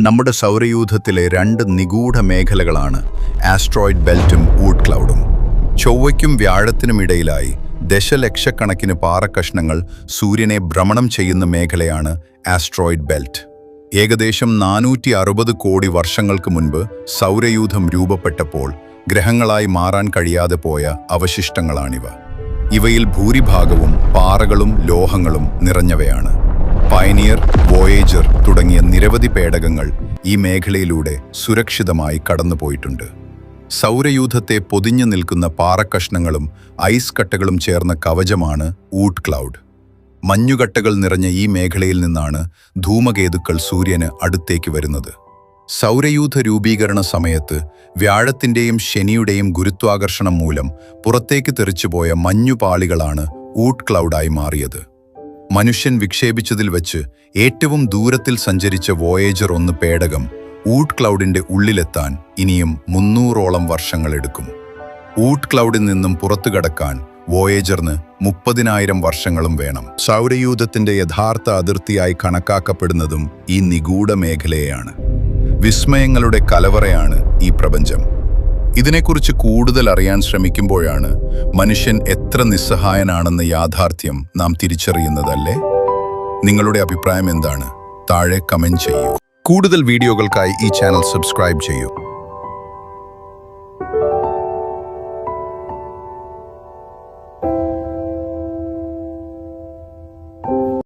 നമ്മുടെ സൗരയൂഥത്തിലെ രണ്ട് നിഗൂഢ മേഖലകളാണ് ആസ്ട്രോയിഡ് ബെൽറ്റും ഊട്ട് ക്ലൗഡും. ചൊവ്വയ്ക്കും വ്യാഴത്തിനും ഇടയിലായി ദശലക്ഷക്കണക്കിന് പാറക്കഷ്ണങ്ങൾ സൂര്യനെ ഭ്രമണം ചെയ്യുന്ന മേഖലയാണ് ആസ്ട്രോയിഡ് ബെൽറ്റ്. ഏകദേശം 460 കോടി വർഷങ്ങൾക്ക് മുൻപ് സൗരയൂഥം രൂപപ്പെട്ടപ്പോൾ ഗ്രഹങ്ങളായി മാറാൻ കഴിയാതെ പോയ അവശിഷ്ടങ്ങളാണിവ. ഇവയിൽ ഭൂരിഭാഗവും പാറകളും ലോഹങ്ങളും നിറഞ്ഞവയാണ്. പയനിയർ, വോയേജർ തുടങ്ങിയ നിരവധി പേടകങ്ങൾ ഈ മേഖലയിലൂടെ സുരക്ഷിതമായി കടന്നുപോയിട്ടുണ്ട്. സൗരയൂഥത്തെ പൊതിഞ്ഞു നിൽക്കുന്ന പാറക്കഷ്ണങ്ങളും ഐസ് കട്ടകളും ചേർന്ന കവചമാണ് ഊട്ട് ക്ലൗഡ്. മഞ്ഞുകട്ടകൾ നിറഞ്ഞ ഈ മേഖലയിൽ നിന്നാണ് ധൂമകേതുക്കൾ സൂര്യന് അടുത്തേക്ക് വരുന്നത്. സൗരയൂഥ രൂപീകരണ സമയത്ത് വ്യാഴത്തിൻ്റെയും ശനിയുടെയും ഗുരുത്വാകർഷണം മൂലം പുറത്തേക്ക് തെറിച്ചുപോയ മഞ്ഞുപാളികളാണ് ഊട്ട് ക്ലൗഡായി മാറിയത്. മനുഷ്യൻ വിക്ഷേപിച്ചതിൽ വെച്ച് ഏറ്റവും ദൂരത്തിൽ സഞ്ചരിച്ച വോയേജർ 1 പേടകം ഊട്ട് ക്ലൗഡിന്റെ ഉള്ളിലെത്താൻ ഇനിയും 300ഓളം വർഷങ്ങളെടുക്കും. ഊട്ട് ക്ലൗഡിൽ നിന്നും പുറത്തു കടക്കാൻ വോയേജറിന് 30,000 വർഷങ്ങളും വേണം. സൗരയൂഥത്തിന്റെ യഥാർത്ഥ അതിർത്തിയായി കണക്കാക്കപ്പെടുന്നതും ഈ നിഗൂഢ മേഖലയെയാണ്. വിസ്മയങ്ങളുടെ കലവറയാണ് ഈ പ്രപഞ്ചം. ഇതിനെക്കുറിച്ച് കൂടുതൽ അറിയാൻ ശ്രമിക്കുമ്പോഴാണ് മനുഷ്യൻ എത്ര നിസ്സഹായനാണെന്ന യാഥാർത്ഥ്യം നാം തിരിച്ചറിയുന്നതല്ലേ? നിങ്ങളുടെ അഭിപ്രായം എന്താണ്? താഴെ കമന്റ് ചെയ്യൂ. കൂടുതൽ വീഡിയോകൾക്കായി ഈ ചാനൽ സബ്സ്ക്രൈബ് ചെയ്യൂ.